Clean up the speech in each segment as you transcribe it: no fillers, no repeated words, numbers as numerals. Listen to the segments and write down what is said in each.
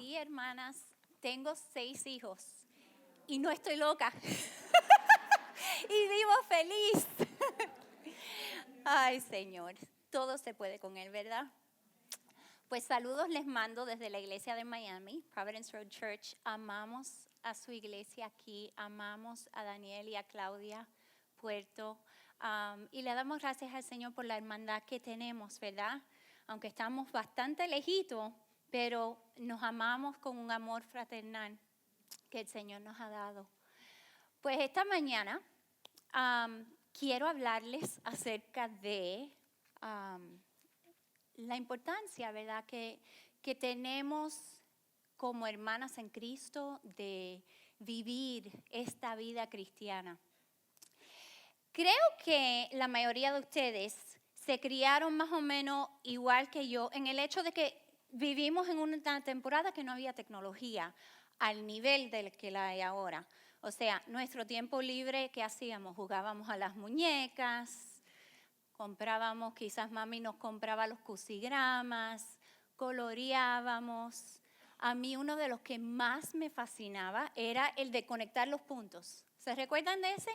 Sí, hermanas, tengo 6 hijos y no estoy loca. Y vivo feliz. Ay, Señor, todo se puede con Él, ¿verdad? Pues saludos les mando desde la iglesia de Miami, Providence Road Church. Amamos a su iglesia aquí, amamos a Daniel y a Claudia Puerto. Y le damos gracias al Señor por la hermandad que tenemos, ¿verdad? Aunque estamos bastante lejitos, pero nos amamos con un amor fraternal que el Señor nos ha dado. Pues esta mañana quiero hablarles acerca de la importancia, ¿verdad?, que tenemos como hermanas en Cristo de vivir esta vida cristiana. Creo que la mayoría de ustedes se criaron más o menos igual que yo en el hecho de que vivimos en una temporada que no había tecnología al nivel del que la hay ahora. O sea, nuestro tiempo libre, ¿qué hacíamos? Jugábamos a las muñecas, comprábamos, quizás mami nos compraba los crucigramas, coloreábamos. A mí uno de los que más me fascinaba era el de conectar los puntos. ¿Se recuerdan de ese?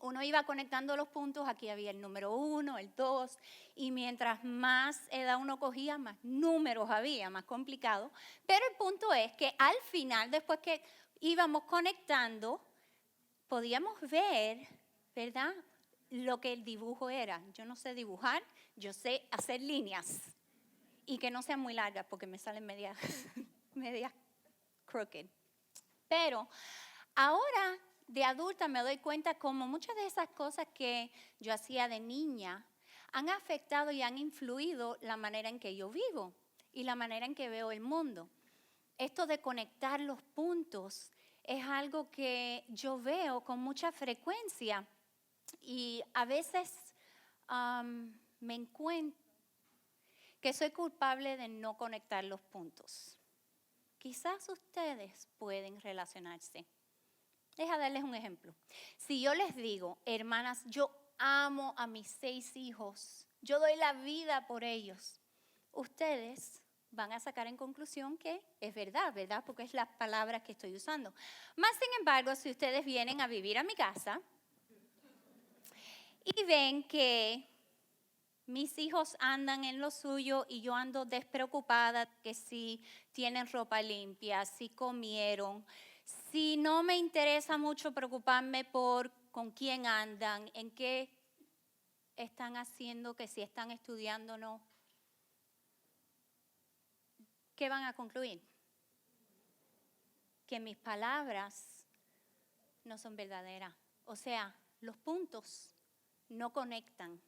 Uno iba conectando los puntos, aquí había el número 1, el 2, y mientras más edad uno cogía, más números había, más complicado. Pero el punto es que al final, después que íbamos conectando, podíamos ver, ¿verdad?, lo que el dibujo era. Yo no sé dibujar, yo sé hacer líneas y que no sean muy largas porque me salen media crooked. Pero ahora de adulta me doy cuenta como muchas de esas cosas que yo hacía de niña han afectado y han influido la manera en que yo vivo y la manera en que veo el mundo. Esto de conectar los puntos es algo que yo veo con mucha frecuencia y a veces me encuentro que soy culpable de no conectar los puntos. Quizás ustedes pueden relacionarse. Deja darles un ejemplo. Si yo les digo, hermanas, yo amo a mis 6 hijos, yo doy la vida por ellos, ustedes van a sacar en conclusión que es verdad, ¿verdad? Porque es las palabras que estoy usando. Más sin embargo, si ustedes vienen a vivir a mi casa y ven que mis hijos andan en lo suyo y yo ando despreocupada, que si tienen ropa limpia, si comieron, si no me interesa mucho preocuparme por con quién andan, en qué están haciendo, que si están estudiando o no, ¿qué van a concluir? Que mis palabras no son verdaderas. O sea, los puntos no conectan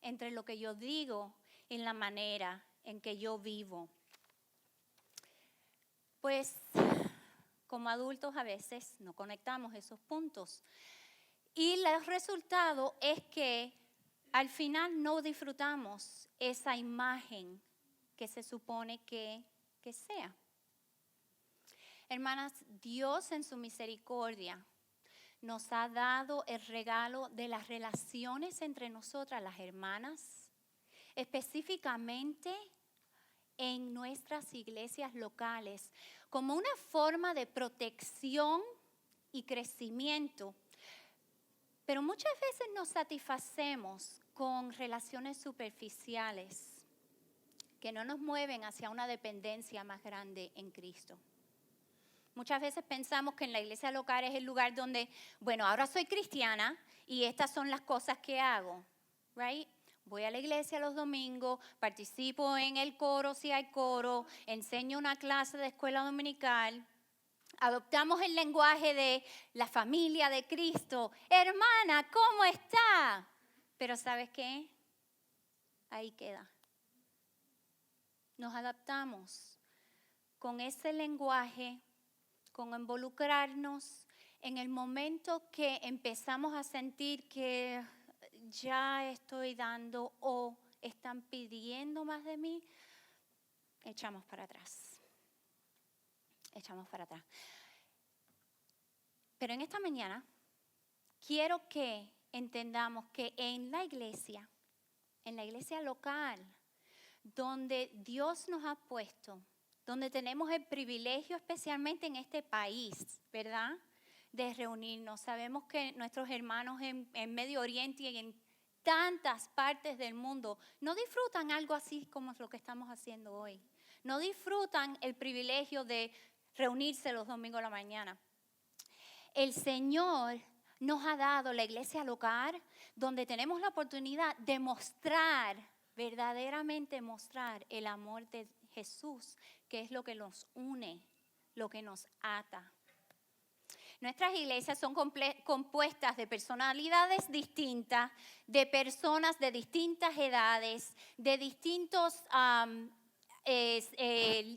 entre lo que yo digo y la manera en que yo vivo. Pues como adultos a veces no conectamos esos puntos. Y el resultado es que al final no disfrutamos esa imagen que se supone que sea. Hermanas, Dios en su misericordia nos ha dado el regalo de las relaciones entre nosotras, las hermanas, específicamente en nuestras iglesias locales, como una forma de protección y crecimiento. Pero muchas veces nos satisfacemos con relaciones superficiales que no nos mueven hacia una dependencia más grande en Cristo. Muchas veces pensamos que en la iglesia local es el lugar donde, bueno, ahora soy cristiana y estas son las cosas que hago, right? Voy a la iglesia los domingos, participo en el coro si hay coro, enseño una clase de escuela dominical, adoptamos el lenguaje de la familia de Cristo. Hermana, ¿cómo está? Pero ¿sabes qué? Ahí queda. Nos adaptamos con ese lenguaje, con involucrarnos en el momento que empezamos a sentir que ya estoy dando o están pidiendo más de mí, echamos para atrás. Echamos para atrás. Pero en esta mañana quiero que entendamos que en la iglesia local, donde Dios nos ha puesto donde tenemos el privilegio, especialmente en este país, ¿verdad?, de reunirnos. Sabemos que nuestros hermanos en Medio Oriente y en tantas partes del mundo no disfrutan algo así como es lo que estamos haciendo hoy. No disfrutan el privilegio de reunirse los domingos a la mañana. El Señor nos ha dado la iglesia local, donde tenemos la oportunidad de mostrar, verdaderamente mostrar el amor de Jesús, que es lo que nos une, lo que nos ata. Nuestras iglesias son compuestas de personalidades distintas, de personas de distintas edades, de distintos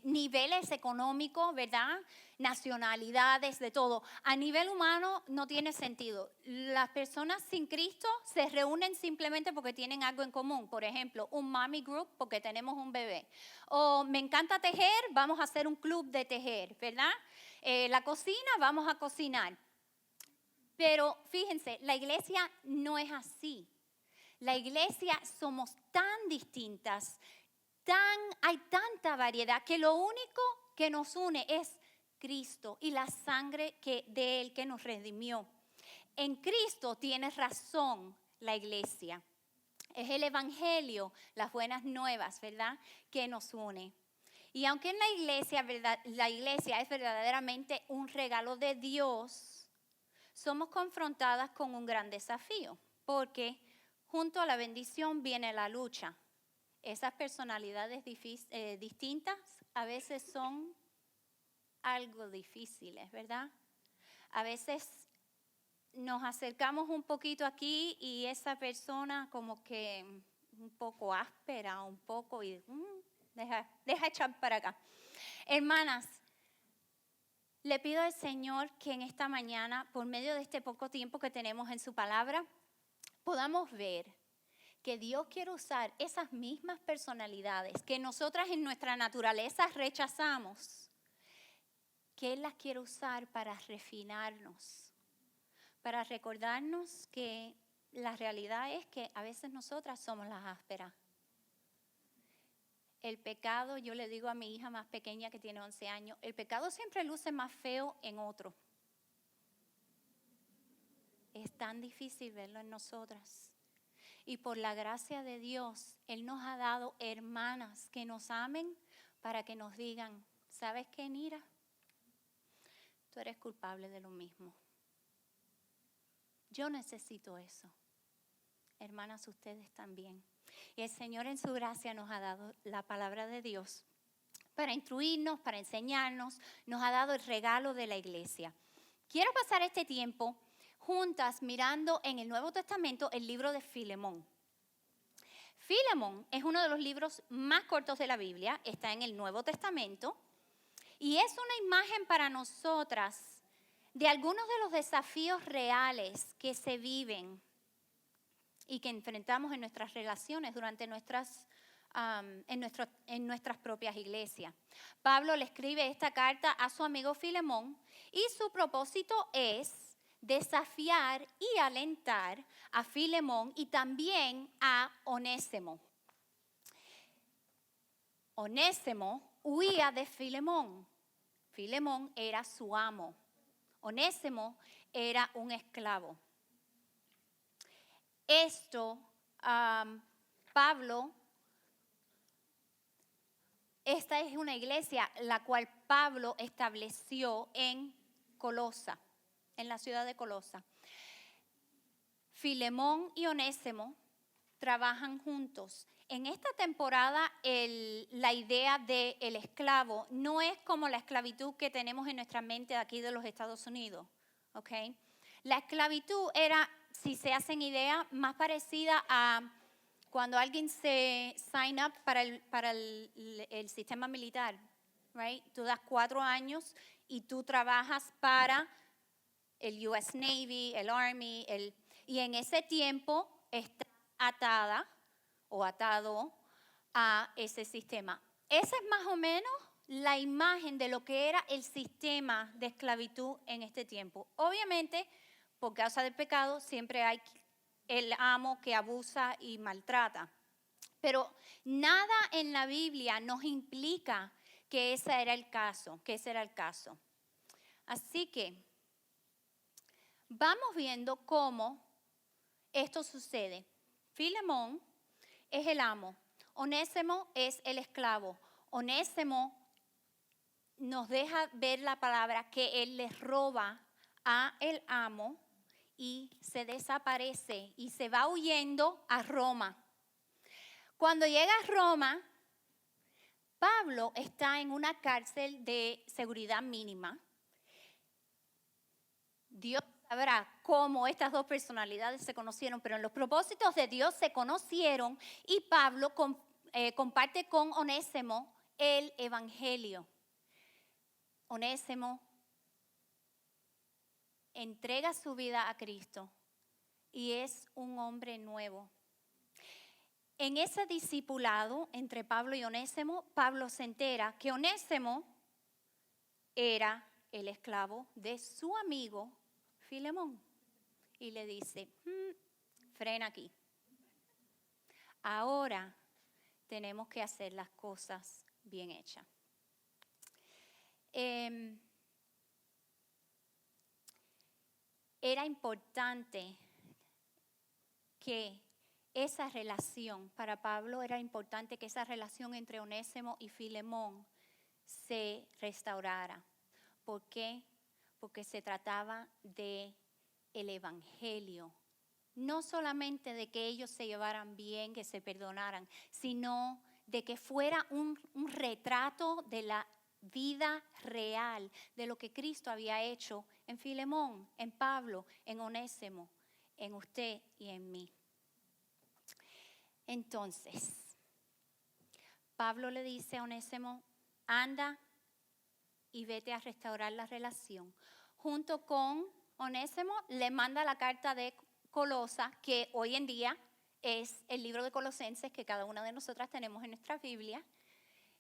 niveles económicos, ¿verdad?, nacionalidades, de todo. A nivel humano no tiene sentido. Las personas sin Cristo se reúnen simplemente porque tienen algo en común. Por ejemplo, un mommy group porque tenemos un bebé. O me encanta tejer, vamos a hacer un club de tejer, ¿verdad? La cocina, vamos a cocinar. Pero fíjense, la iglesia no es así. La iglesia somos tan distintas, hay tanta variedad, que lo único que nos une es Cristo y la sangre de Él que nos redimió. En Cristo tiene razón la iglesia. Es el evangelio, las buenas nuevas, ¿verdad?, que nos une. Y aunque en la iglesia es verdaderamente un regalo de Dios, somos confrontadas con un gran desafío, porque junto a la bendición viene la lucha. Esas personalidades distintas a veces son algo difíciles, ¿verdad? A veces nos acercamos un poquito aquí y esa persona como que un poco áspera, un poco y deja echar para acá. Hermanas, le pido al Señor que en esta mañana, por medio de este poco tiempo que tenemos en su palabra, podamos ver que Dios quiere usar esas mismas personalidades que nosotras en nuestra naturaleza rechazamos, que Él las quiere usar para refinarnos, para recordarnos que la realidad es que a veces nosotras somos las ásperas. El pecado, yo le digo a mi hija más pequeña que tiene 11 años, el pecado siempre luce más feo en otro. Es tan difícil verlo en nosotras. Y por la gracia de Dios, Él nos ha dado hermanas que nos amen para que nos digan, ¿sabes qué, Nira? Tú eres culpable de lo mismo. Yo necesito eso. Hermanas, ustedes también. Y el Señor en su gracia nos ha dado la palabra de Dios para instruirnos, para enseñarnos. Nos ha dado el regalo de la iglesia. Quiero pasar este tiempo juntas mirando en el Nuevo Testamento el libro de Filemón. Filemón es uno de los libros más cortos de la Biblia, está en el Nuevo Testamento y es una imagen para nosotras de algunos de los desafíos reales que se viven y que enfrentamos en nuestras relaciones durante en nuestras propias iglesias. Pablo le escribe esta carta a su amigo Filemón y su propósito es desafiar y alentar a Filemón y también a Onésimo. Onésimo huía de Filemón. Filemón era su amo. Onésimo era un esclavo. Esto, esta es una iglesia la cual Pablo estableció en Colosa, en la ciudad de Colosa. Filemón y Onésimo trabajan juntos. En esta temporada la idea del esclavo no es como la esclavitud que tenemos en nuestra mente aquí de los Estados Unidos, ¿ok? La esclavitud era, si se hacen idea, más parecida a cuando alguien se sign up para el sistema militar, right? Tú das 4 años y tú trabajas para el US Navy, el Army, y en ese tiempo estás atada o atado a ese sistema. Esa es más o menos la imagen de lo que era el sistema de esclavitud en este tiempo. Obviamente, por causa del pecado, siempre hay el amo que abusa y maltrata. Pero nada en la Biblia nos implica que ese era el caso, Así que vamos viendo cómo esto sucede. Filemón es el amo, Onésimo es el esclavo. Onésimo nos deja ver la palabra que él le roba a el amo y se desaparece y se va huyendo a Roma. Cuando llega a Roma, Pablo está en una cárcel de seguridad mínima. Dios sabrá cómo estas dos personalidades se conocieron, pero en los propósitos de Dios se conocieron y Pablo comparte con Onésimo el evangelio. Onésimo entrega su vida a Cristo y es un hombre nuevo. En ese discipulado entre Pablo y Onésimo, Pablo se entera que Onésimo era el esclavo de su amigo Filemón. Y le dice, frena aquí. Ahora tenemos que hacer las cosas bien hechas. Era importante que esa relación, para Pablo era importante que esa relación entre Onésimo y Filemón se restaurara. ¿Por qué? Porque se trataba de el evangelio. No solamente de que ellos se llevaran bien, que se perdonaran, sino de que fuera un retrato de la vida real, de lo que Cristo había hecho en Filemón, en Pablo, en Onésimo, en usted y en mí. Entonces, Pablo le dice a Onésimo, anda y vete a restaurar la relación. Junto con Onésimo le manda la carta de Colosa, que hoy en día es el libro de Colosenses que cada una de nosotras tenemos en nuestra Biblia.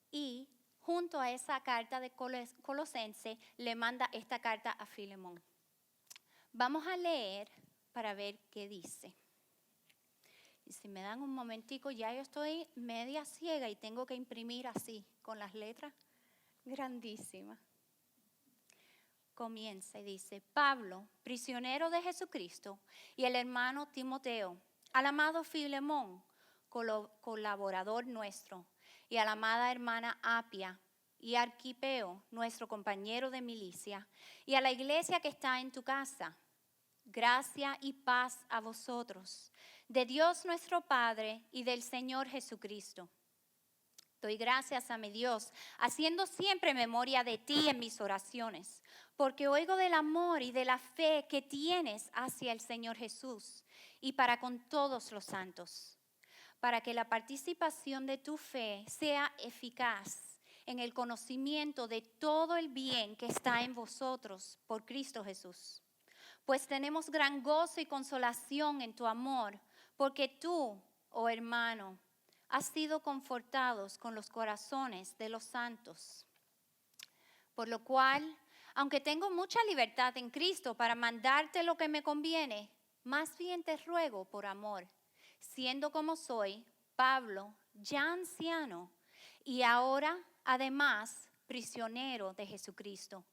Y junto a esa carta de Colosenses le manda esta carta a Filemón. Vamos a leer para ver qué dice. Y si me dan un momentico, ya yo estoy media ciega y tengo que imprimir así, con las letras grandísimas. Comienza y dice, Pablo, prisionero de Jesucristo, y el hermano Timoteo, al amado Filemón, colaborador nuestro, y a la amada hermana Apia, y Arquipeo, nuestro compañero de milicia, y a la iglesia que está en tu casa. Gracia y paz a vosotros, de Dios nuestro Padre y del Señor Jesucristo. Doy gracias a mi Dios, haciendo siempre memoria de ti en mis oraciones, porque oigo del amor y de la fe que tienes hacia el Señor Jesús y para con todos los santos, para que la participación de tu fe sea eficaz en el conocimiento de todo el bien que está en vosotros por Cristo Jesús. Pues tenemos gran gozo y consolación en tu amor, porque tú, oh hermano, has sido confortados con los corazones de los santos. Por lo cual, aunque tengo mucha libertad en Cristo para mandarte lo que me conviene, más bien te ruego por amor, siendo como soy, Pablo, ya anciano, y ahora, además, prisionero de Jesucristo.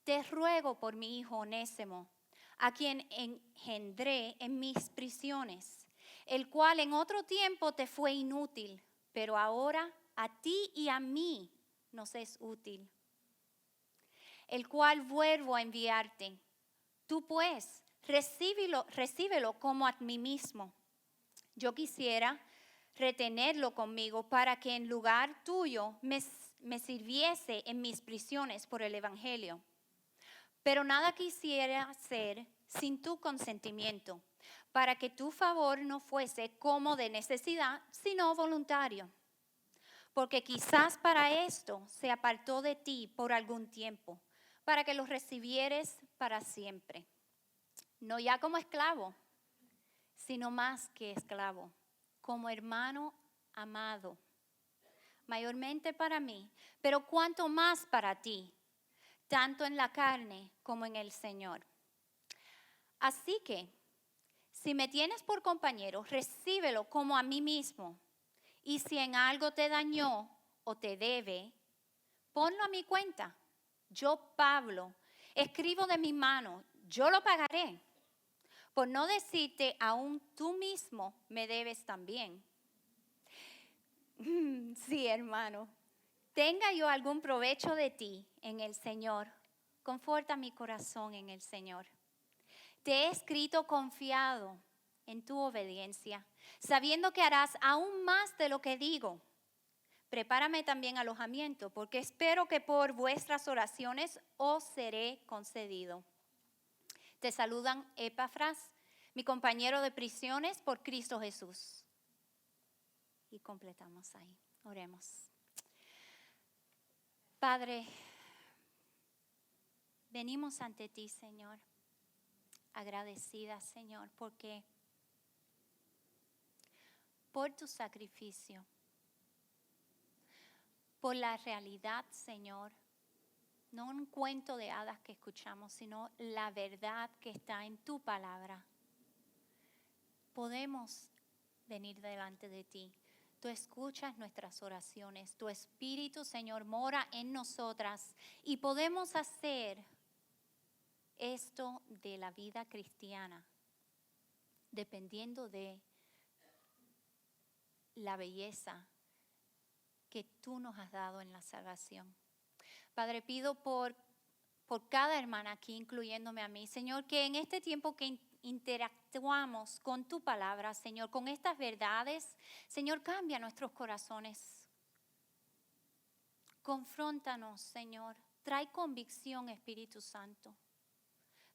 Te ruego por mi hijo Onésimo, a quien engendré en mis prisiones, el cual en otro tiempo te fue inútil, pero ahora a ti y a mí nos es útil, el cual vuelvo a enviarte. Tú pues, recíbelo como a mí mismo. Yo quisiera retenerlo conmigo para que en lugar tuyo me sirviese en mis prisiones por el evangelio. Pero nada quisiera hacer sin tu consentimiento, para que tu favor no fuese como de necesidad, sino voluntario. Porque quizás para esto se apartó de ti por algún tiempo, para que lo recibieres para siempre. No ya como esclavo, sino más que esclavo, como hermano amado, mayormente para mí, pero cuanto más para ti, tanto en la carne como en el Señor. Así que, si me tienes por compañero, recíbelo como a mí mismo. Y si en algo te dañó o te debe, Ponlo a mi cuenta. Yo, Pablo, escribo de mi mano, yo lo pagaré. Por no decirte, aún tú mismo me debes también. Sí, hermano. Tenga yo algún provecho de ti en el Señor. Conforta mi corazón en el Señor. Te he escrito confiado en tu obediencia, sabiendo que harás aún más de lo que digo. Prepárame también alojamiento, porque espero que por vuestras oraciones os seré concedido. Te saludan Epafras, mi compañero de prisiones por Cristo Jesús. Y completamos ahí. Oremos. Padre, venimos ante ti, Señor, agradecidas, Señor, porque por tu sacrificio, por la realidad, Señor, no un cuento de hadas que escuchamos, sino la verdad que está en tu palabra. Podemos venir delante de ti. Tú escuchas nuestras oraciones. Tu Espíritu, Señor, mora en nosotras y podemos hacer esto de la vida cristiana dependiendo de la belleza que tú nos has dado en la salvación. Padre, pido por cada hermana aquí, incluyéndome a mí, Señor, que en este tiempo que interactuamos con tu palabra, Señor, con estas verdades, Señor, cambia nuestros corazones. Confróntanos, Señor. Trae convicción, Espíritu Santo.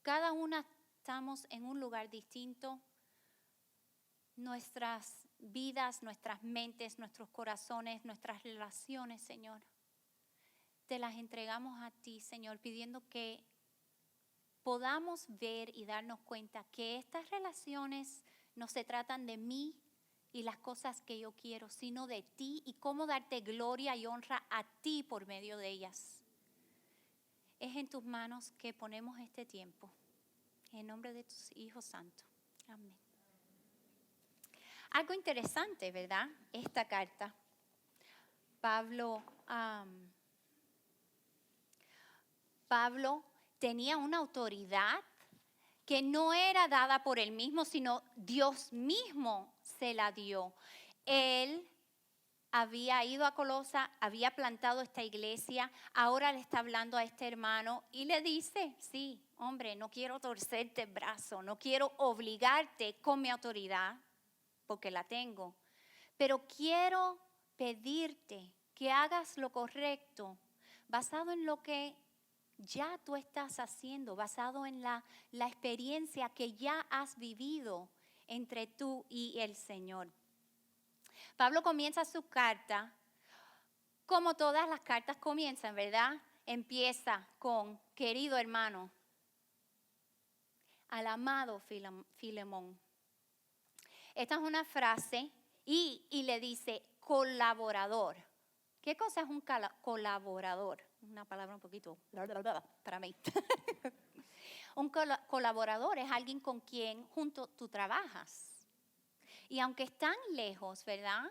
Cada una estamos en un lugar distinto. Nuestras vidas, nuestras mentes, nuestros corazones, nuestras relaciones, Señor. Te las entregamos a ti, Señor, pidiendo que podamos ver y darnos cuenta que estas relaciones no se tratan de mí y las cosas que yo quiero, sino de ti y cómo darte gloria y honra a ti por medio de ellas. Es en tus manos que ponemos este tiempo. En nombre de tus hijos santos. Amén. Algo interesante, ¿verdad? Esta carta. Pablo tenía una autoridad que no era dada por él mismo, sino Dios mismo se la dio. Él había ido a Colosa, había plantado esta iglesia, ahora le está hablando a este hermano y le dice, sí, hombre, no quiero torcerte el brazo, no quiero obligarte con mi autoridad, porque la tengo, pero quiero pedirte que hagas lo correcto, basado en lo que ya tú estás haciendo, basado en la experiencia que ya has vivido entre tú y el Señor. Pablo comienza su carta, como todas las cartas comienzan, ¿verdad? Empieza con, querido hermano, al amado Filemón. Esta es una frase y le dice colaborador. ¿Qué cosa es un colaborador? Una palabra un poquito para mí. Un colaborador es alguien con quien junto tú trabajas. Y aunque están lejos, ¿verdad?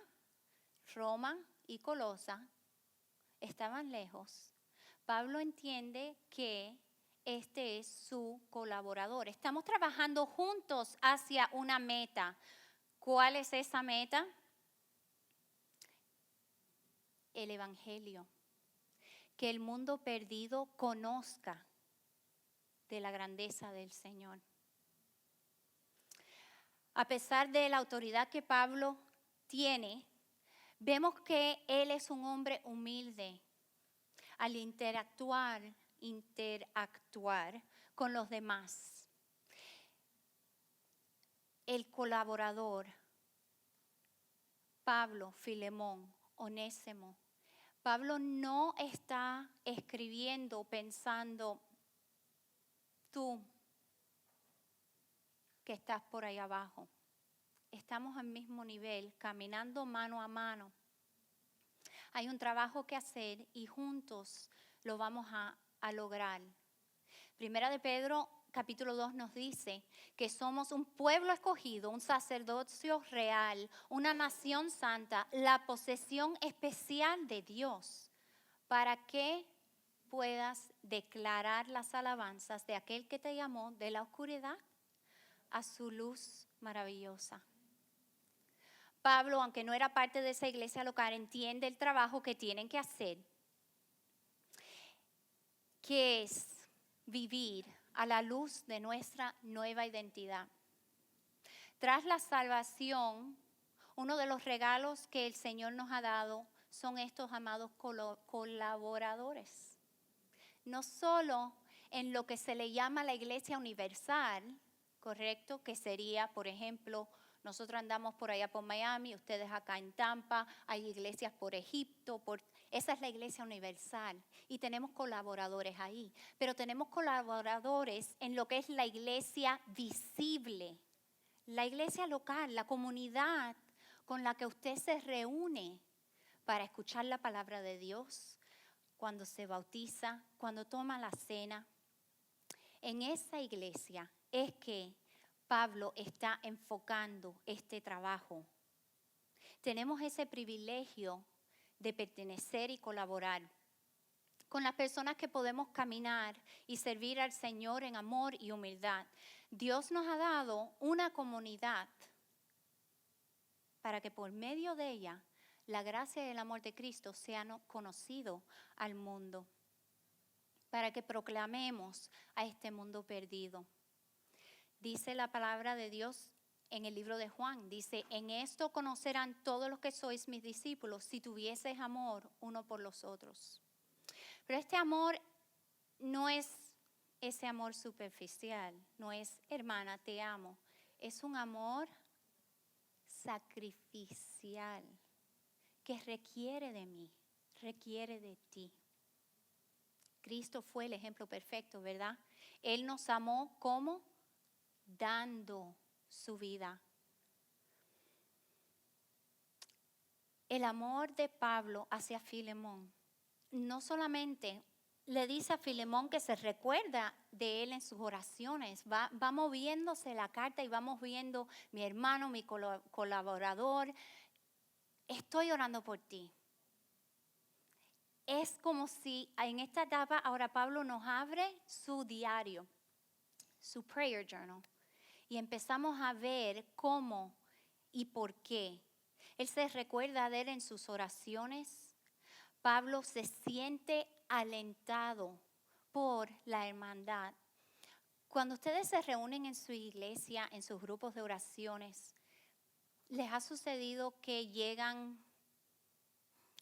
Roma y Colosa estaban lejos. Pablo entiende que este es su colaborador. Estamos trabajando juntos hacia una meta. ¿Cuál es esa meta? El Evangelio. Que el mundo perdido conozca de la grandeza del Señor. A pesar de la autoridad que Pablo tiene, vemos que él es un hombre humilde. Al interactuar con los demás. El colaborador, Pablo, Filemón, Onésimo. Pablo no está escribiendo pensando, tú que estás por ahí abajo. Estamos al mismo nivel, caminando mano a mano. Hay un trabajo que hacer y juntos lo vamos a lograr. Primera de Pedro, capítulo 2 nos dice que somos un pueblo escogido, un sacerdocio real, una nación santa, la posesión especial de Dios, para que puedas declarar las alabanzas de aquel que te llamó de la oscuridad a su luz maravillosa. Pablo, aunque no era parte de esa iglesia local, entiende el trabajo que tienen que hacer, que es vivir a la luz de nuestra nueva identidad. Tras la salvación, uno de los regalos que el Señor nos ha dado son estos amados colaboradores. No solo en lo que se le llama la iglesia universal, ¿correcto? Que sería, por ejemplo, nosotros andamos por allá por Miami, ustedes acá en Tampa, hay iglesias por Egipto, esa es la iglesia universal y tenemos colaboradores ahí. Pero tenemos colaboradores en lo que es la iglesia visible, la iglesia local, la comunidad con la que usted se reúne para escuchar la palabra de Dios, cuando se bautiza, cuando toma la cena. En esa iglesia es que Pablo está enfocando este trabajo. Tenemos ese privilegio de pertenecer y colaborar con las personas que podemos caminar y servir al Señor en amor y humildad. Dios nos ha dado una comunidad para que por medio de ella la gracia y el amor de Cristo sean conocidos al mundo, para que proclamemos a este mundo perdido. Dice la palabra de Dios en el libro de Juan, dice, en esto conocerán todos los que sois mis discípulos, si tuvieseis amor uno por los otros. Pero este amor no es ese amor superficial, no es hermana, te amo. Es un amor sacrificial que requiere de mí, requiere de ti. Cristo fue el ejemplo perfecto, ¿verdad? Él nos amó como dando su vida. El amor de Pablo hacia Filemón no solamente le dice a Filemón que se recuerda de él en sus oraciones, va moviéndose la carta y vamos viendo, mi hermano, mi colaborador, estoy orando por ti. Es como si en esta etapa ahora Pablo nos abre su diario, su prayer journal, y empezamos a ver cómo y por qué. Él se recuerda de él en sus oraciones. Pablo se siente alentado por la hermandad. Cuando ustedes se reúnen en su iglesia, en sus grupos de oraciones, ¿les ha sucedido que llegan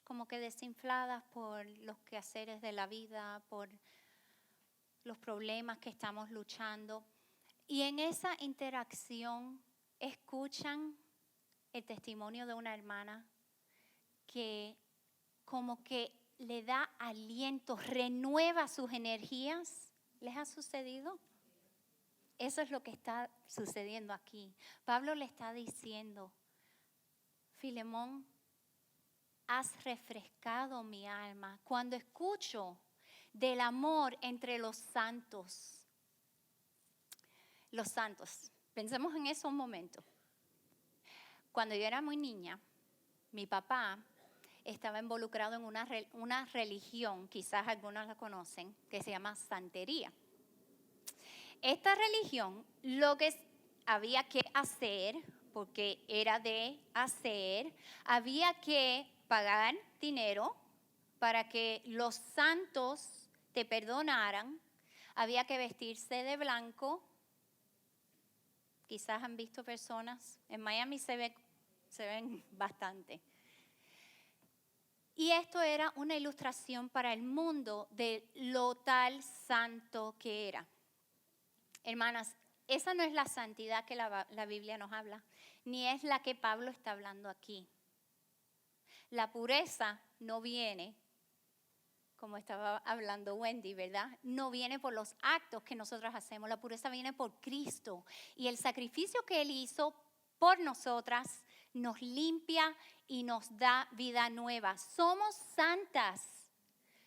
como que desinfladas por los quehaceres de la vida, por los problemas que estamos luchando? Y en esa interacción escuchan el testimonio de una hermana que como que le da aliento, renueva sus energías. ¿Les ha sucedido? Eso es lo que está sucediendo aquí. Pablo le está diciendo, Filemón, has refrescado mi alma cuando escucho del amor entre los santos. Los santos, pensemos en eso un momento. Cuando yo era muy niña, mi papá estaba involucrado en una religión, quizás algunos la conocen, que se llama santería. Esta religión, lo que había que hacer, porque era de hacer, había que pagar dinero para que los santos te perdonaran, había que vestirse de blanco. Quizás han visto personas, en Miami se ven bastante. Y esto era una ilustración para el mundo de lo tal santo que era. Hermanas, esa no es la santidad que la Biblia nos habla, ni es la que Pablo está hablando aquí. La pureza no viene, como estaba hablando Wendy, ¿verdad? No viene por los actos que nosotros hacemos. La pureza viene por Cristo. Y el sacrificio que Él hizo por nosotras nos limpia y nos da vida nueva. Somos santas,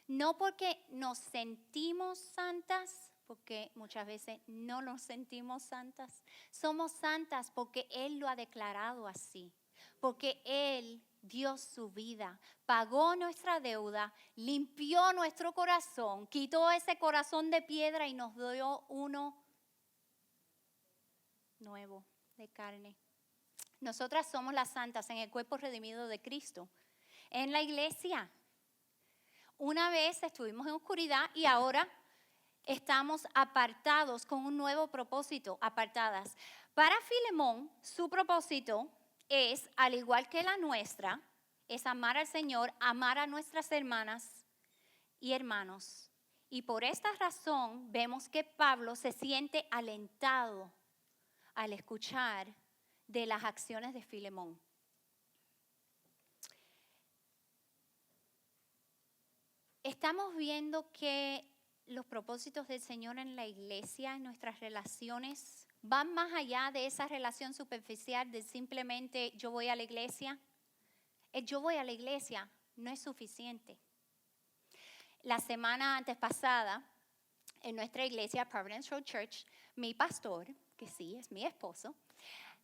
no porque nos sentimos santas, porque muchas veces no nos sentimos santas. Somos santas porque Él lo ha declarado así, porque Él dio su vida, pagó nuestra deuda, limpió nuestro corazón, quitó ese corazón de piedra y nos dio uno nuevo de carne. Nosotras somos las santas en el cuerpo redimido de Cristo. En la iglesia, una vez estuvimos en oscuridad y ahora estamos apartados con un nuevo propósito, apartadas. Para Filemón, su propósito es, al igual que la nuestra, es amar al Señor, amar a nuestras hermanas y hermanos. Y por esta razón vemos que Pablo se siente alentado al escuchar de las acciones de Filemón. Estamos viendo que los propósitos del Señor en la iglesia, en nuestras relaciones, van más allá de esa relación superficial de simplemente yo voy a la iglesia. El yo voy a la iglesia no es suficiente. La semana antes pasada, en nuestra iglesia, Providence Road Church, mi pastor, que sí es mi esposo,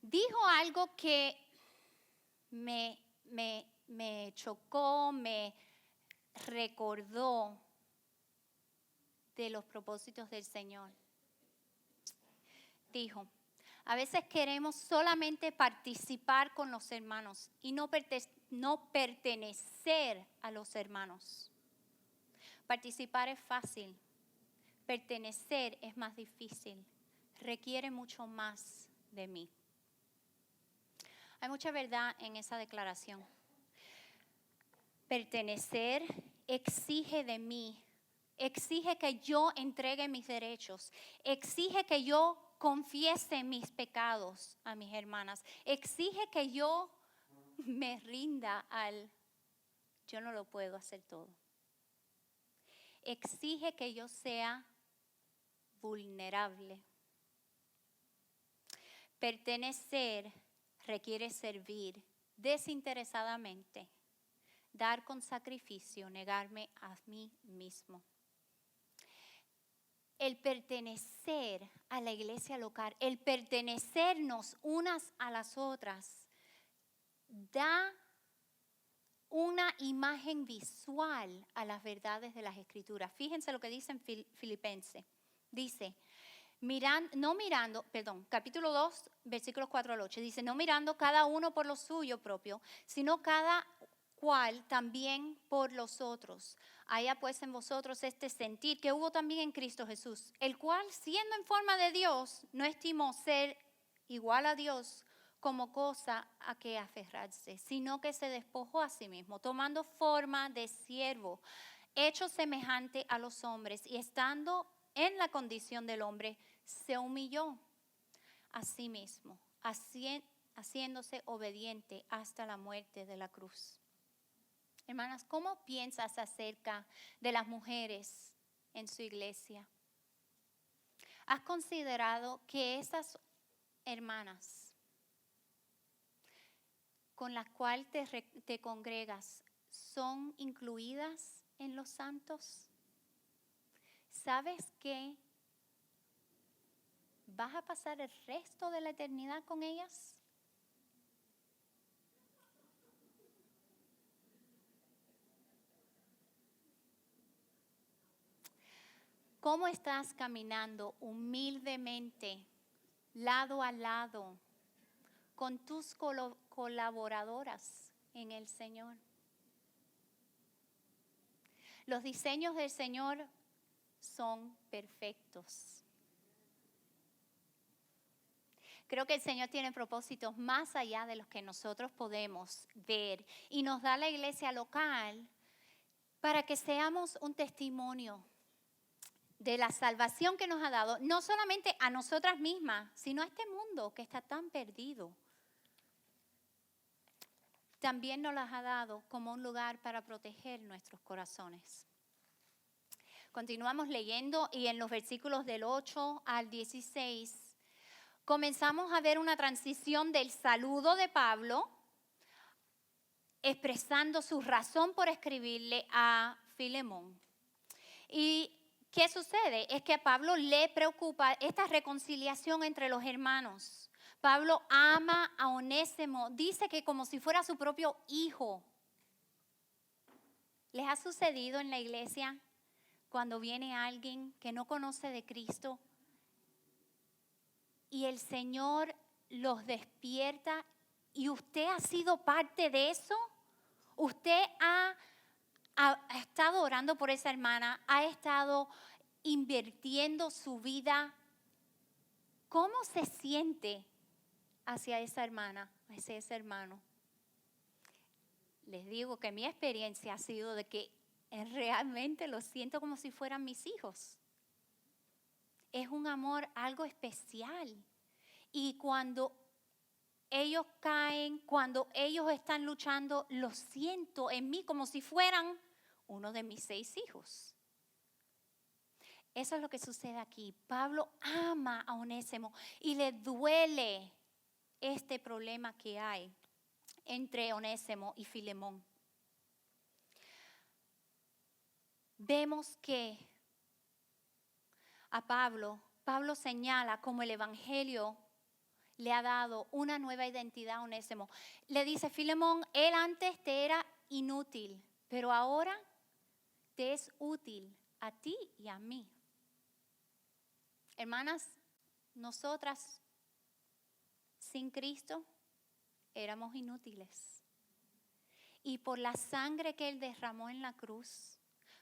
dijo algo que me chocó, me recordó de los propósitos del Señor. Dijo, a veces queremos solamente participar con los hermanos y no pertenecer a los hermanos. Participar es fácil, pertenecer es más difícil, requiere mucho más de mí. Hay mucha verdad en esa declaración. Pertenecer exige de mí, exige que yo entregue mis derechos, exige que yo confiese mis pecados a mis hermanas, exige que yo me rinda al yo no lo puedo hacer todo. Exige que yo sea vulnerable. Pertenecer requiere servir desinteresadamente, dar con sacrificio, negarme a mí mismo. El pertenecer a la iglesia local, el pertenecernos unas a las otras, da una imagen visual a las verdades de las Escrituras. Fíjense lo que dice en Filipenses. Dice, capítulo 2, versículos 4 al 8. Dice, no mirando cada uno por lo suyo propio, sino cada cual también por los otros. Haya pues en vosotros este sentir que hubo también en Cristo Jesús, el cual, siendo en forma de Dios, no estimó ser igual a Dios como cosa a que aferrarse, sino que se despojó a sí mismo, tomando forma de siervo, hecho semejante a los hombres, y estando en la condición del hombre, se humilló a sí mismo, haciéndose obediente hasta la muerte de la cruz. Hermanas, ¿cómo piensas acerca de las mujeres en su iglesia? ¿Has considerado que esas hermanas con las cuales te congregas son incluidas en los santos? ¿Sabes que vas a pasar el resto de la eternidad con ellas? ¿Cómo estás caminando humildemente, lado a lado, con tus colaboradoras en el Señor? Los diseños del Señor son perfectos. Creo que el Señor tiene propósitos más allá de los que nosotros podemos ver y nos da la iglesia local para que seamos un testimonio de la salvación que nos ha dado, no solamente a nosotras mismas, sino a este mundo que está tan perdido. También nos las ha dado como un lugar para proteger nuestros corazones. Continuamos leyendo y en los versículos del 8 al 16 comenzamos a ver una transición del saludo de Pablo, expresando su razón por escribirle a Filemón. Y ¿qué sucede? Es que a Pablo le preocupa esta reconciliación entre los hermanos. Pablo ama a Onésimo, dice que como si fuera su propio hijo. ¿Les ha sucedido en la iglesia cuando viene alguien que no conoce de Cristo y el Señor los despierta y usted ha sido parte de eso? Usted ha estado orando por esa hermana, ha estado invirtiendo su vida. ¿Cómo se siente hacia esa hermana, hacia ese hermano? Les digo que mi experiencia ha sido de que realmente los siento como si fueran mis hijos. Es un amor algo especial. Y cuando ellos caen, cuando ellos están luchando, lo siento en mí como si fueran uno de mis 6 hijos. Eso es lo que sucede aquí. Pablo ama a Onésimo y le duele este problema que hay entre Onésimo y Filemón. Vemos que a Pablo señala como el evangelio le ha dado una nueva identidad a Onésimo. Le dice: Filemón, él antes te era inútil, pero ahora te es útil a ti y a mí. Hermanas, nosotras sin Cristo éramos inútiles. Y por la sangre que Él derramó en la cruz,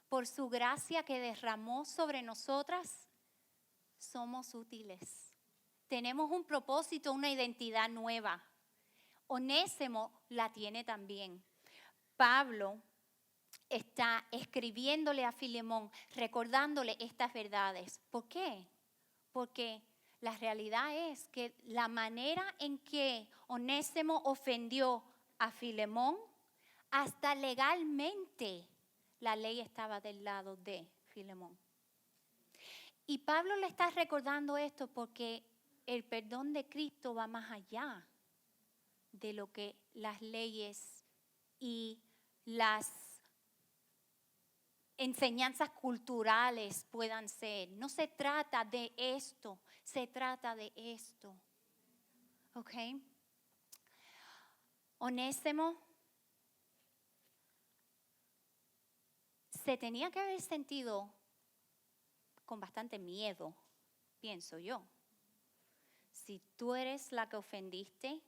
por su gracia que derramó sobre nosotras, somos útiles. Tenemos un propósito, una identidad nueva. Onésimo la tiene también. Pablo está escribiéndole a Filemón, recordándole estas verdades. ¿Por qué? Porque la realidad es que la manera en que Onésimo ofendió a Filemón, hasta legalmente la ley estaba del lado de Filemón. Y Pablo le está recordando esto porque el perdón de Cristo va más allá de lo que las leyes y las enseñanzas culturales puedan ser. No se trata de esto, se trata de esto. ¿Ok? Onésimo se tenía que haber sentido con bastante miedo, pienso yo. Si tú eres la que ofendiste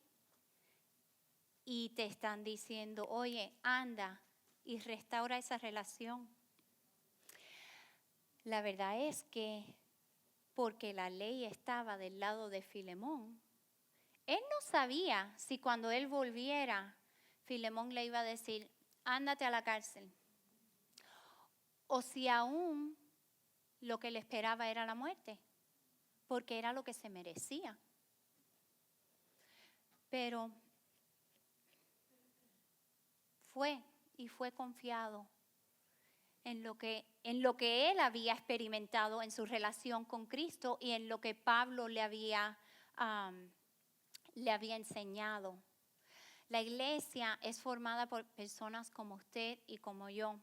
y te están diciendo: oye, anda y restaura esa relación. La verdad es que porque la ley estaba del lado de Filemón, él no sabía si cuando él volviera, Filemón le iba a decir: ándate a la cárcel. O si aún lo que le esperaba era la muerte, porque era lo que se merecía. Pero fue confiado en lo que él había experimentado en su relación con Cristo y en lo que Pablo le había enseñado. La iglesia es formada por personas como usted y como yo,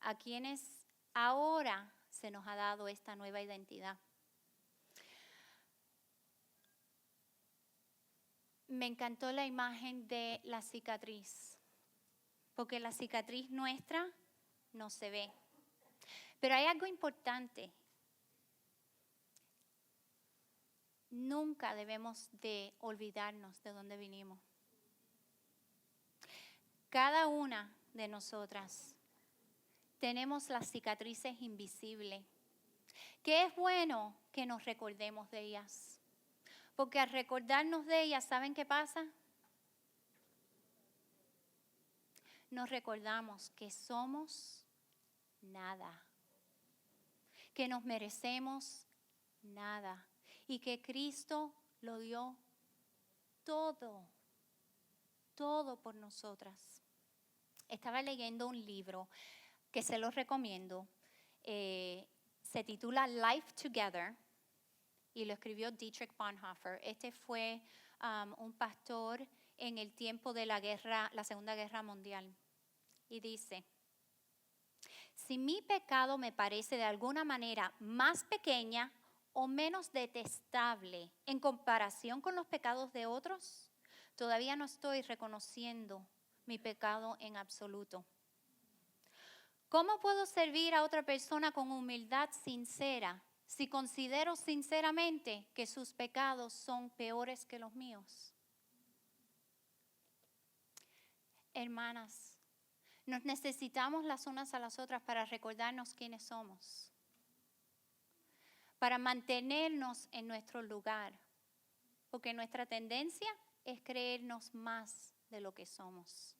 a quienes ahora se nos ha dado esta nueva identidad. Me encantó la imagen de la cicatriz, porque la cicatriz nuestra no se ve. Pero hay algo importante. Nunca debemos de olvidarnos de dónde vinimos. Cada una de nosotras tenemos las cicatrices invisibles, que es bueno que nos recordemos de ellas. Porque al recordarnos de ellas, ¿saben qué pasa? Nos recordamos que somos nada, que nos merecemos nada y que Cristo lo dio todo por nosotras. Estaba leyendo un libro que se los recomiendo, se titula Life Together y lo escribió Dietrich Bonhoeffer. Este fue un pastor en el tiempo de la Segunda Guerra Mundial. Y dice: si mi pecado me parece de alguna manera más pequeña o menos detestable en comparación con los pecados de otros, todavía no estoy reconociendo mi pecado en absoluto. ¿Cómo puedo servir a otra persona con humildad sincera si considero sinceramente que sus pecados son peores que los míos? Hermanas, nos necesitamos las unas a las otras para recordarnos quiénes somos, para mantenernos en nuestro lugar, porque nuestra tendencia es creernos más de lo que somos.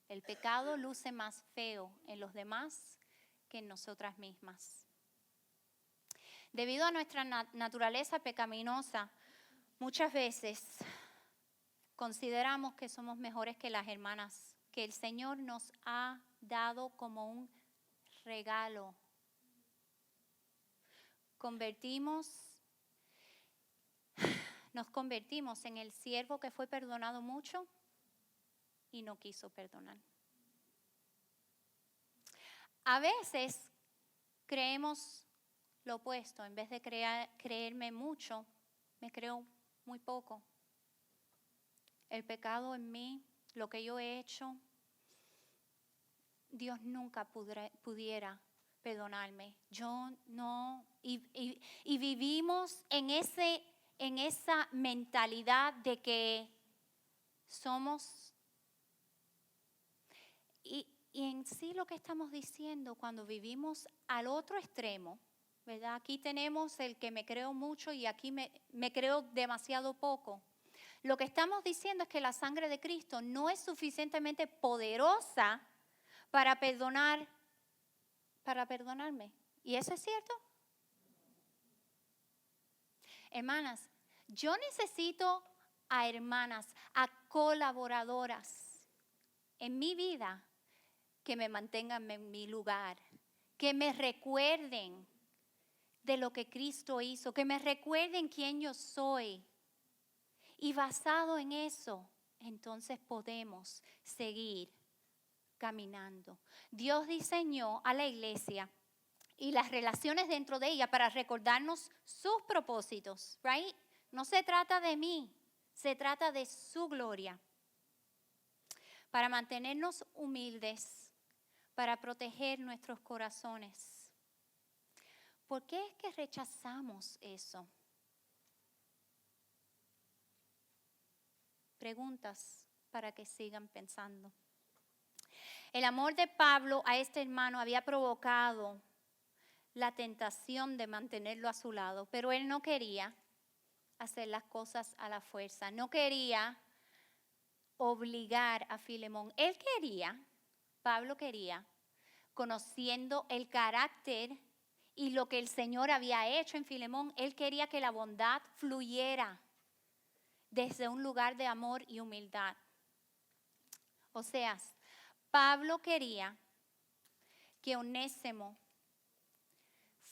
El pecado luce más feo en los demás que en nosotras mismas. Debido a nuestra naturaleza pecaminosa, muchas veces consideramos que somos mejores que las hermanas, que el Señor nos ha dado como un regalo. Nos convertimos en el siervo que fue perdonado mucho y no quiso perdonar. A veces creemos lo opuesto. En vez de creerme mucho, me creo muy poco. El pecado en mí, lo que yo he hecho, Dios nunca pudiera perdonarme. Yo no. Y vivimos en esa mentalidad de que somos. Y en sí lo que estamos diciendo cuando vivimos al otro extremo, ¿verdad? Aquí tenemos el que me creo mucho y aquí me creo demasiado poco. Lo que estamos diciendo es que la sangre de Cristo no es suficientemente poderosa para perdonarme. ¿Y eso es cierto? Hermanas, yo necesito a hermanas, a colaboradoras en mi vida que me mantengan en mi lugar, que me recuerden de lo que Cristo hizo, que me recuerden quién yo soy. Y basado en eso, entonces podemos seguir caminando. Dios diseñó a la iglesia y las relaciones dentro de ella para recordarnos sus propósitos, right? No se trata de mí, se trata de su gloria. Para mantenernos humildes, para proteger nuestros corazones. ¿Por qué es que rechazamos eso? Preguntas para que sigan pensando. El amor de Pablo a este hermano había provocado la tentación de mantenerlo a su lado, pero él no quería hacer las cosas a la fuerza, no quería obligar a Filemón. Pablo quería, conociendo el carácter y lo que el Señor había hecho en Filemón, él quería que la bondad fluyera desde un lugar de amor y humildad. O sea, Pablo quería que Onésimo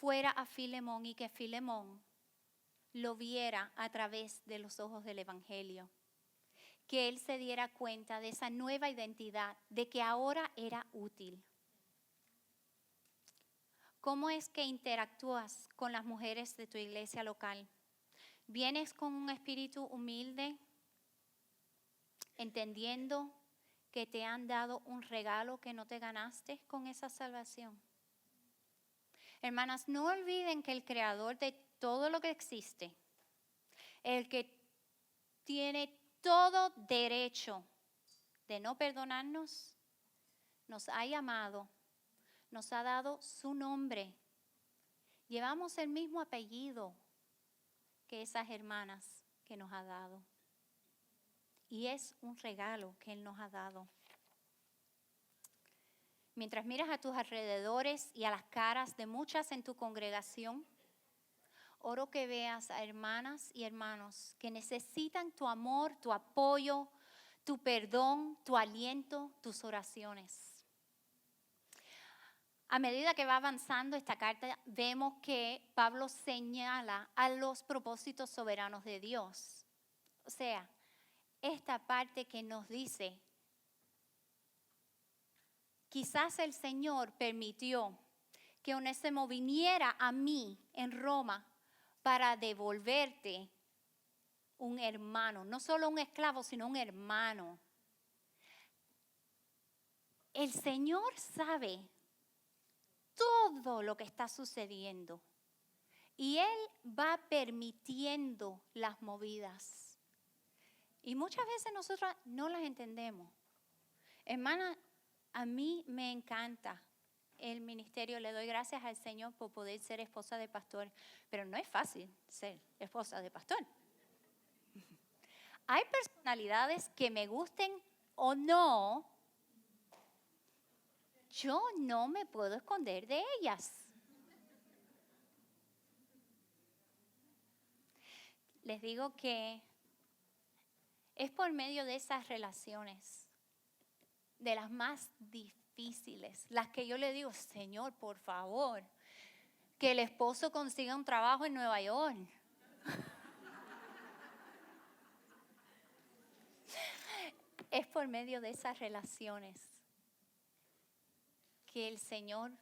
fuera a Filemón y que Filemón lo viera a través de los ojos del Evangelio. Que él se diera cuenta de esa nueva identidad, de que ahora era útil. ¿Cómo es que interactúas con las mujeres de tu iglesia local? ¿Vienes con un espíritu humilde, entendiendo que te han dado un regalo que no te ganaste con esa salvación? Hermanas, no olviden que el creador de todo lo que existe, el que tiene todo derecho de no perdonarnos, nos ha llamado, nos ha dado su nombre. Llevamos el mismo apellido que esas hermanas que nos ha dado. Y es un regalo que Él nos ha dado. Mientras miras a tus alrededores y a las caras de muchas en tu congregación, oro que veas a hermanas y hermanos que necesitan tu amor, tu apoyo, tu perdón, tu aliento, tus oraciones. A medida que va avanzando esta carta, vemos que Pablo señala a los propósitos soberanos de Dios. O sea, esta parte que nos dice, quizás el Señor permitió que Onésimo viniera a mí en Roma para devolverte un hermano, no solo un esclavo, sino un hermano. El Señor sabe todo lo que está sucediendo y Él va permitiendo las movidas. Y muchas veces nosotros no las entendemos. Hermana, a mí me encanta el ministerio. Le doy gracias al Señor por poder ser esposa de pastor. Pero no es fácil ser esposa de pastor. Hay personalidades que me gusten o no. Yo no me puedo esconder de ellas. Les digo que es por medio de esas relaciones, de las más difíciles, las que yo le digo, Señor, por favor, que el esposo consiga un trabajo en Nueva York. Es por medio de esas relaciones que el Señor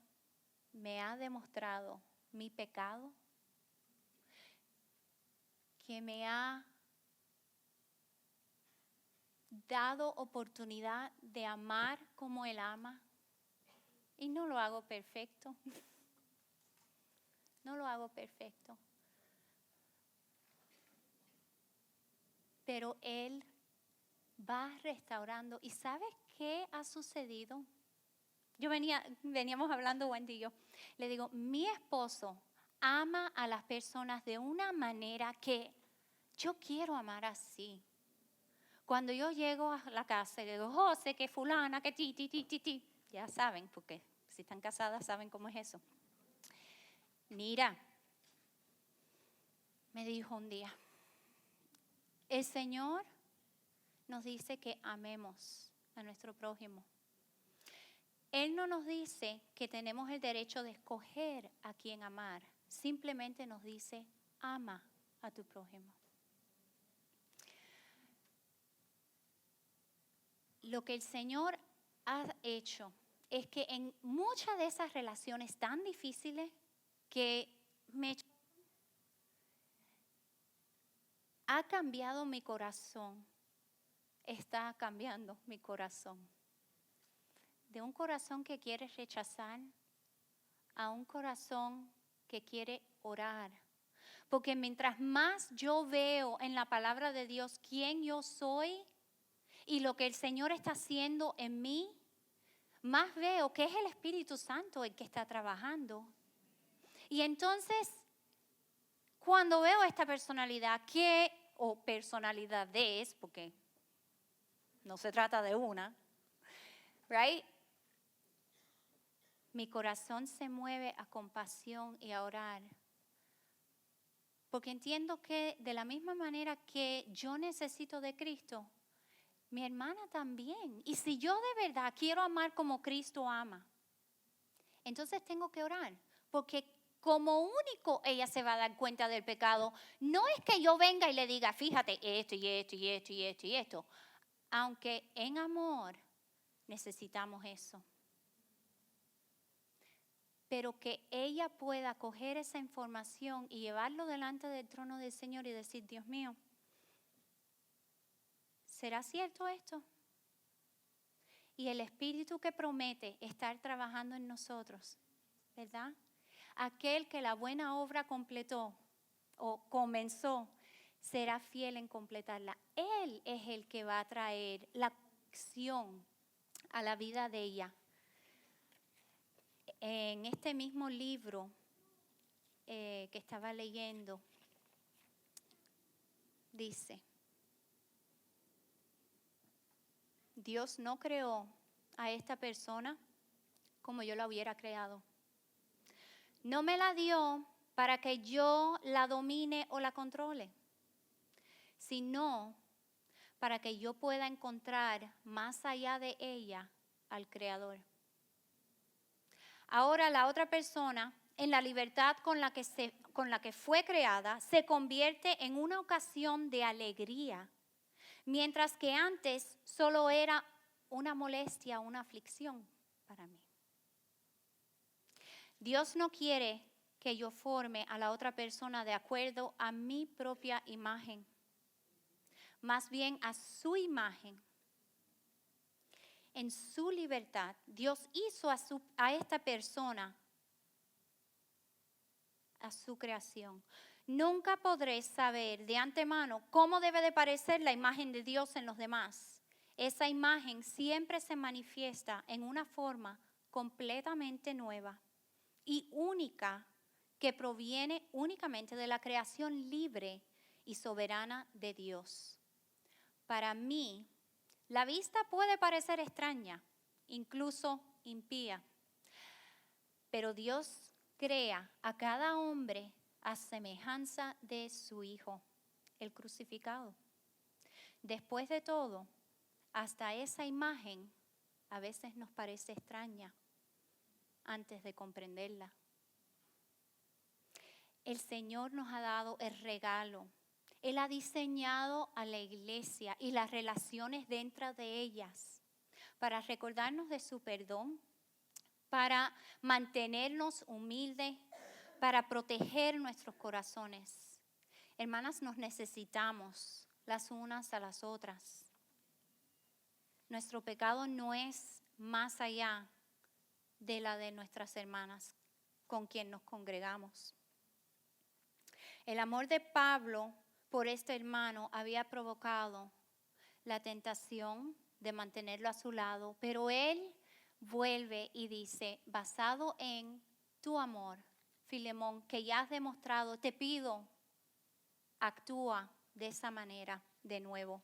me ha demostrado mi pecado, que me ha dado oportunidad de amar como Él ama. Y no lo hago perfecto. No lo hago perfecto. Pero Él va restaurando. ¿Y sabes qué ha sucedido? Veníamos hablando Wendy y yo. Le digo, mi esposo ama a las personas de una manera que yo quiero amar así. Cuando yo llego a la casa y le digo, José, que fulana, que ti. Ya saben, porque si están casadas saben cómo es eso. Mira, me dijo un día, el Señor nos dice que amemos a nuestro prójimo. Él no nos dice que tenemos el derecho de escoger a quién amar. Simplemente nos dice, ama a tu prójimo. Lo que el Señor ha hecho es que en muchas de esas relaciones tan difíciles que ha cambiado mi corazón, está cambiando mi corazón. De un corazón que quiere rechazar a un corazón que quiere orar. Porque mientras más yo veo en la palabra de Dios quién yo soy y lo que el Señor está haciendo en mí, más veo que es el Espíritu Santo el que está trabajando. Y entonces, cuando veo esta personalidad, o personalidades, porque no se trata de una, right? Mi corazón se mueve a compasión y a orar. Porque entiendo que de la misma manera que yo necesito de Cristo, mi hermana también. Y si yo de verdad quiero amar como Cristo ama, entonces tengo que orar. Porque como único ella se va a dar cuenta del pecado. No es que yo venga y le diga, fíjate, esto y esto y esto y esto y esto. Aunque en amor necesitamos eso. Pero que ella pueda coger esa información y llevarlo delante del trono del Señor y decir, Dios mío, ¿será cierto esto? Y el Espíritu que promete estar trabajando en nosotros, ¿verdad? Aquel que la buena obra completó o comenzó, será fiel en completarla. Él es el que va a traer la acción a la vida de ella. En este mismo libro que estaba leyendo, dice, Dios no creó a esta persona como yo la hubiera creado. No me la dio para que yo la domine o la controle, sino para que yo pueda encontrar más allá de ella al Creador. Ahora la otra persona, en la libertad con la que fue creada, se convierte en una ocasión de alegría, mientras que antes solo era una molestia, una aflicción para mí. Dios no quiere que yo forme a la otra persona de acuerdo a mi propia imagen, más bien a su imagen. En su libertad, Dios hizo a esta persona, a su creación. Nunca podré saber de antemano cómo debe de parecer la imagen de Dios en los demás. Esa imagen siempre se manifiesta en una forma completamente nueva y única que proviene únicamente de la creación libre y soberana de Dios. Para mí, la vista puede parecer extraña, incluso impía, pero Dios crea a cada hombre a semejanza de su Hijo, el crucificado. Después de todo, hasta esa imagen a veces nos parece extraña antes de comprenderla. El Señor nos ha dado el regalo. Él ha diseñado a la iglesia y las relaciones dentro de ellas para recordarnos de su perdón, para mantenernos humildes, para proteger nuestros corazones. Hermanas, nos necesitamos las unas a las otras. Nuestro pecado no es más allá de la de nuestras hermanas con quien nos congregamos. El amor de Pablo por este hermano había provocado la tentación de mantenerlo a su lado, pero él vuelve y dice, basado en tu amor, Filemón, que ya has demostrado, te pido, actúa de esa manera de nuevo.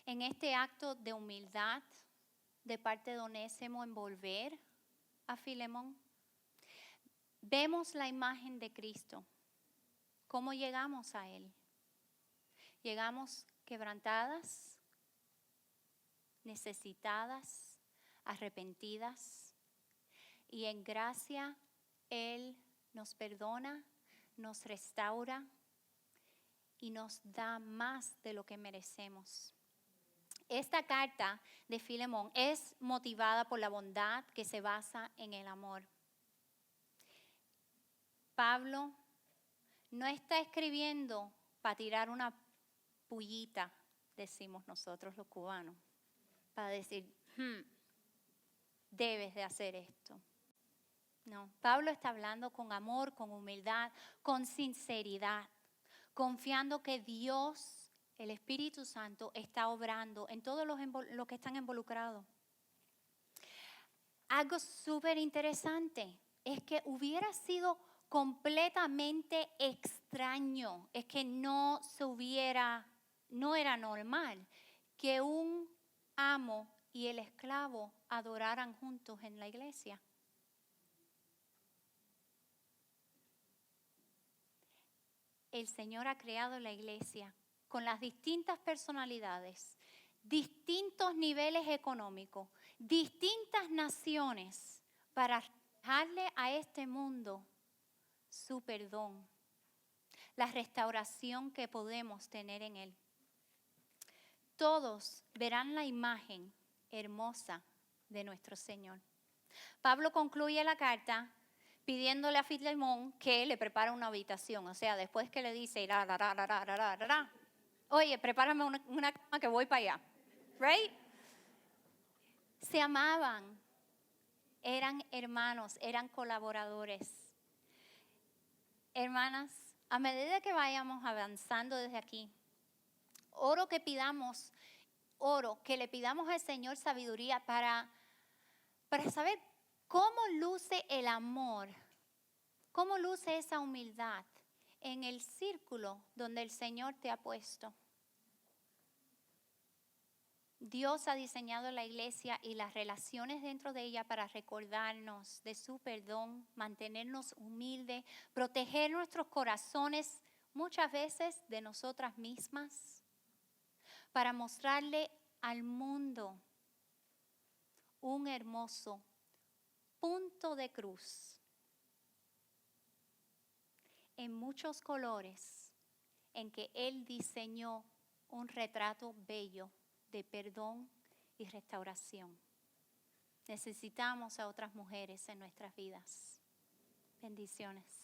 En este acto de humildad de parte de Onésimo en volver a Filemón, vemos la imagen de Cristo. ¿Cómo llegamos a Él? Llegamos quebrantadas, necesitadas, arrepentidas, y en gracia Él nos perdona, nos restaura y nos da más de lo que merecemos. Esta carta de Filemón es motivada por la bondad que se basa en el amor. Pablo no está escribiendo para tirar una pullita, decimos nosotros los cubanos, para decir, debes de hacer esto. No, Pablo está hablando con amor, con humildad, con sinceridad, confiando que Dios, el Espíritu Santo, está obrando en todos los que están involucrados. Algo súper interesante es que hubiera sido completamente extraño, es que no era normal que un amo y el esclavo adoraran juntos en la iglesia. El Señor ha creado la iglesia con las distintas personalidades, distintos niveles económicos, distintas naciones para darle a este mundo su perdón, la restauración que podemos tener en Él. Todos verán la imagen hermosa de nuestro Señor. Pablo concluye la carta pidiéndole a Filemón que le prepare una habitación. O sea, después que le dice, oye, prepárame una cama que voy para allá. Right? Se amaban, eran hermanos, eran colaboradores. Hermanas, a medida que vayamos avanzando desde aquí, oro que le pidamos al Señor sabiduría para saber cómo luce el amor, cómo luce esa humildad en el círculo donde el Señor te ha puesto. Dios ha diseñado la iglesia y las relaciones dentro de ella para recordarnos de su perdón, mantenernos humildes, proteger nuestros corazones muchas veces de nosotras mismas, para mostrarle al mundo un hermoso punto de cruz en muchos colores, en que Él diseñó un retrato bello de perdón y restauración. Necesitamos a otras mujeres en nuestras vidas. Bendiciones.